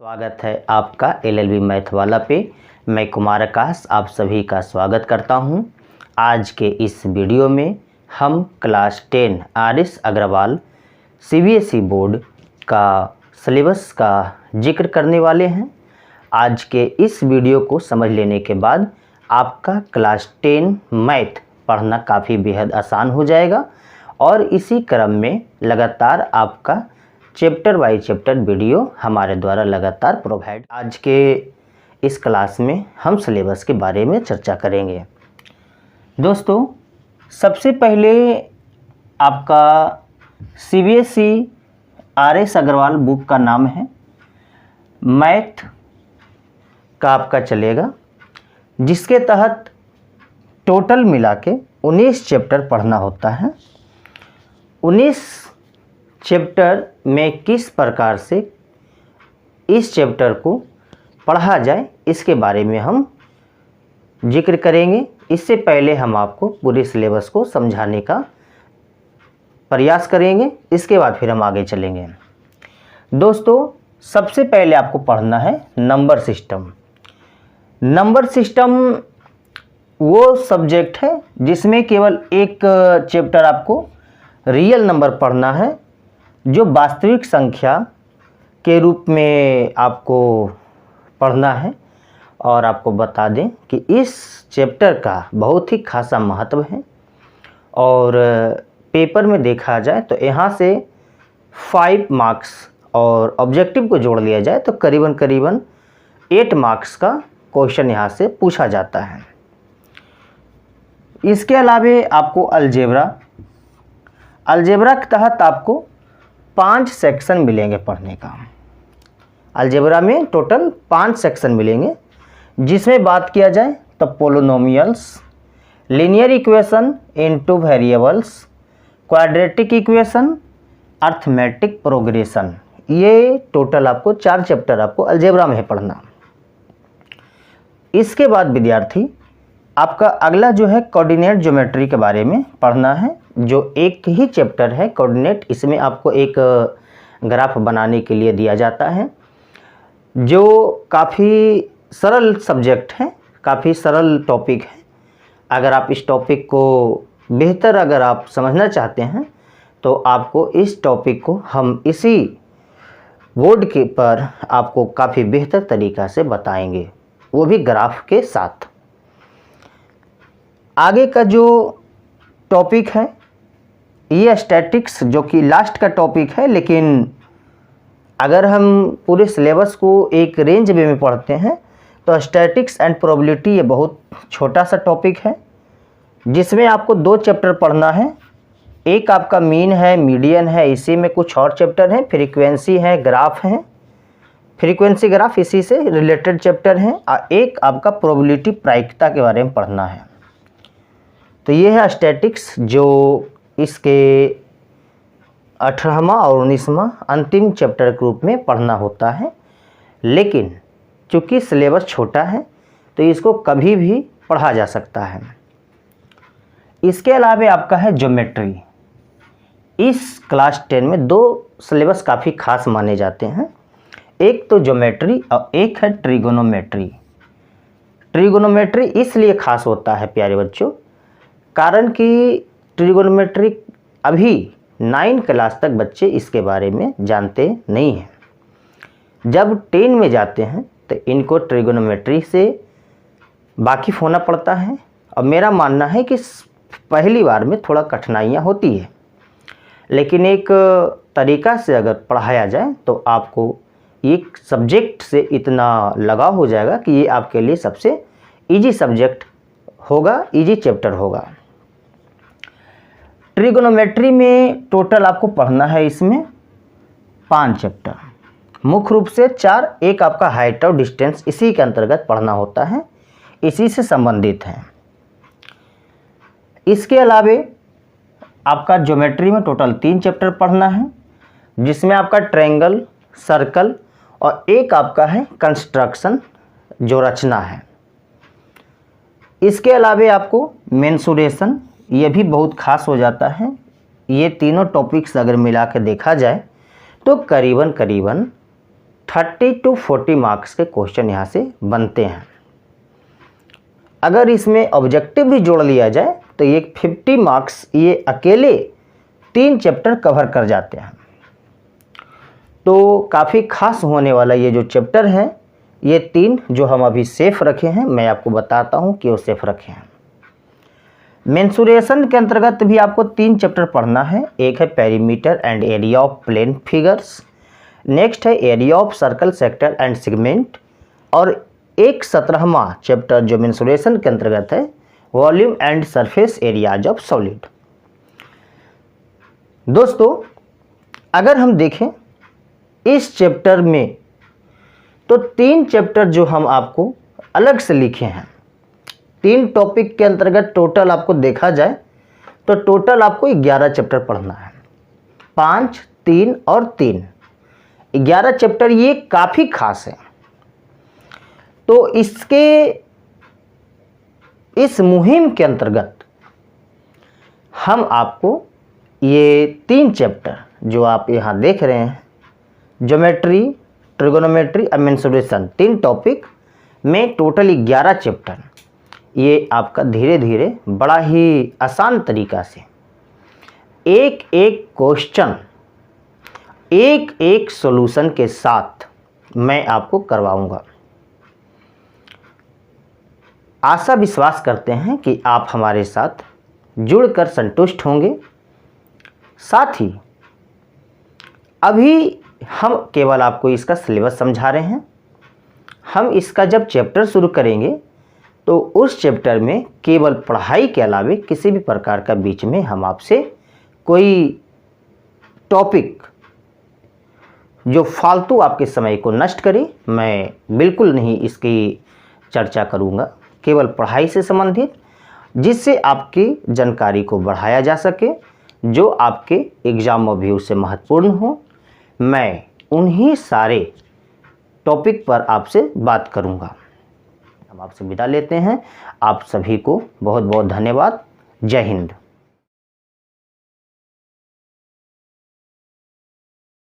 स्वागत है आपका एलएलबी मैथ वाला पे। मैं कुमार आकाश आप सभी का स्वागत करता हूं। आज के इस वीडियो में हम class 10 R S. Agarwal CBSE board का सिलेबस का जिक्र करने वाले हैं। आज के इस वीडियो को समझ लेने के बाद आपका क्लास 10 मैथ पढ़ना काफ़ी बेहद आसान हो जाएगा और इसी क्रम में लगातार आपका चैप्टर बाय चैप्टर वीडियो हमारे द्वारा लगातार प्रोवाइड। आज के इस क्लास में हम सिलेबस के बारे में चर्चा करेंगे। दोस्तों, सबसे पहले आपका सीबीएसई आर.एस. अग्रवाल बुक का नाम है, मैथ का आपका चलेगा, जिसके तहत टोटल मिला के 19 चैप्टर पढ़ना होता है। 19 चैप्टर में किस प्रकार से इस चैप्टर को पढ़ा जाए इसके बारे में हम जिक्र करेंगे। इससे पहले हम आपको पूरे सिलेबस को समझाने का प्रयास करेंगे, इसके बाद फिर हम आगे चलेंगे। दोस्तों, सबसे पहले आपको पढ़ना है नंबर सिस्टम। नंबर सिस्टम वो सब्जेक्ट है जिसमें केवल एक चैप्टर आपको रियल नंबर पढ़ना है, जो वास्तविक संख्या के रूप में आपको पढ़ना है। और आपको बता दें कि इस चैप्टर का बहुत ही खासा महत्व है और पेपर में देखा जाए तो यहाँ से 5 मार्क्स और ऑब्जेक्टिव को जोड़ लिया जाए तो करीबन 8 मार्क्स का क्वेश्चन यहाँ से पूछा जाता है। इसके अलावे आपको अलजेब्रा के तहत आपको 5 सेक्शन मिलेंगे पढ़ने का। अलजेब्रा में टोटल 5 सेक्शन मिलेंगे, जिसमें बात किया जाए तो polynomials, linear equation into variables, quadratic equation, arithmetic progression, ये टोटल आपको 4 चैप्टर आपको अलजेब्रा में है पढ़ना। इसके बाद विद्यार्थी आपका अगला जो है कोऑर्डिनेट ज्योमेट्री के बारे में पढ़ना है, जो एक ही चैप्टर है कोऑर्डिनेट। इसमें आपको एक ग्राफ बनाने के लिए दिया जाता है, जो काफ़ी सरल सब्जेक्ट है, काफ़ी सरल टॉपिक है। अगर आप इस टॉपिक को बेहतर अगर आप समझना चाहते हैं तो आपको इस टॉपिक को हम इसी बोर्ड के पर आपको काफ़ी बेहतर तरीक़ा से बताएंगे, वो भी ग्राफ के साथ। आगे का जो टॉपिक है ये स्टैटिक्स, जो कि लास्ट का टॉपिक है, लेकिन अगर हम पूरे सिलेबस को एक रेंज में पढ़ते हैं तो स्टैटिक्स एंड प्रोबेबिलिटी ये बहुत छोटा सा टॉपिक है, जिसमें आपको 2 चैप्टर पढ़ना है। एक आपका मीन है, मीडियन है, इसी में कुछ और चैप्टर हैं, फ्रीक्वेंसी है, ग्राफ है, फ्रीक्वेंसी ग्राफ इसी से रिलेटेड चैप्टर हैं, और एक आपका प्रोबेबिलिटी प्रायिकता के बारे में पढ़ना है। तो ये है स्टैटिक्स, जो इसके 18वां और 19वां अंतिम चैप्टर के रूप में पढ़ना होता है। लेकिन चूँकि सिलेबस छोटा है तो इसको कभी भी पढ़ा जा सकता है। इसके अलावे आपका है ज्योमेट्री। इस क्लास 10 में 2 सिलेबस काफ़ी खास माने जाते हैं, एक तो ज्योमेट्री और एक है ट्रिगोनोमेट्री। ट्रिगोनोमेट्री इसलिए खास होता है प्यारे बच्चों, कारण कि ट्रिगोनोमेट्री अभी 9 क्लास तक बच्चे इसके बारे में जानते नहीं हैं। जब 10 में जाते हैं तो इनको ट्रिगोनोमेट्री से वाकिफ़ होना पड़ता है, और मेरा मानना है कि पहली बार में थोड़ा कठिनाइयाँ होती है, लेकिन एक तरीक़ा से अगर पढ़ाया जाए तो आपको एक सब्जेक्ट से इतना लगाव हो जाएगा कि ये आपके लिए सबसे ईजी सब्जेक्ट होगा, ईजी चैप्टर होगा। ट्रिगोनोमेट्री में टोटल आपको पढ़ना है इसमें 5 चैप्टर, मुख्य रूप से 4, एक आपका हाइट और डिस्टेंस इसी के अंतर्गत पढ़ना होता है, इसी से संबंधित है। इसके अलावे आपका ज्योमेट्री में टोटल 3 चैप्टर पढ़ना है, जिसमें आपका ट्रायंगल, सर्कल और एक आपका है कंस्ट्रक्शन, जो रचना है। इसके अलावे आपको मेंसुरेशन, ये भी बहुत खास हो जाता है। ये तीनों टॉपिक्स अगर मिला के देखा जाए तो करीबन 30 to 40 मार्क्स के क्वेश्चन यहाँ से बनते हैं। अगर इसमें ऑब्जेक्टिव भी जोड़ लिया जाए तो ये 50 मार्क्स ये अकेले 3 चैप्टर कवर कर जाते हैं। तो काफ़ी खास होने वाला ये जो चैप्टर है, ये 3 जो हम अभी सेफ रखे हैं, मैं आपको बताता हूँ कि वो सेफ रखे हैं। मेंसुरेशन के अंतर्गत भी आपको 3 चैप्टर पढ़ना है। एक है perimeter and area of plane figures, next है area of circle sector and segment, और एक 17वां चैप्टर जो मेंसुरेशन के अंतर्गत है volume and surface areas of solid. दोस्तों अगर हम देखें इस चैप्टर में तो 3 चैप्टर जो हम आपको अलग से लिखे हैं, 3 टॉपिक के अंतर्गत टोटल आपको देखा जाए तो टोटल आपको 11 चैप्टर पढ़ना है। 5, 3 और 3, 11 चैप्टर ये काफ़ी खास है। तो इस मुहिम के अंतर्गत हम आपको ये 3 चैप्टर जो आप यहाँ देख रहे हैं, ज्योमेट्री, ट्रिगोनोमेट्री और मेंसुरेशन, 3 टॉपिक में टोटल 11 चैप्टर, ये आपका धीरे धीरे बड़ा ही आसान तरीका से एक एक क्वेश्चन, एक एक सॉल्यूशन के साथ मैं आपको करवाऊंगा। आशा विश्वास करते हैं कि आप हमारे साथ जुड़कर संतुष्ट होंगे। साथ ही अभी हम केवल आपको इसका सिलेबस समझा रहे हैं। हम इसका जब चैप्टर शुरू करेंगे तो उस चैप्टर में केवल पढ़ाई के अलावे किसी भी प्रकार का बीच में हम आपसे कोई टॉपिक जो फालतू आपके समय को नष्ट करे, मैं बिल्कुल नहीं इसकी चर्चा करूंगा। केवल पढ़ाई से संबंधित, जिससे आपकी जानकारी को बढ़ाया जा सके, जो आपके एग्ज़ाम में भी उससे महत्वपूर्ण हो, मैं उन्हीं सारे टॉपिक पर आपसे बात करूंगा। हम आपसे विदा लेते हैं। आप सभी को बहुत बहुत धन्यवाद। जय हिंद।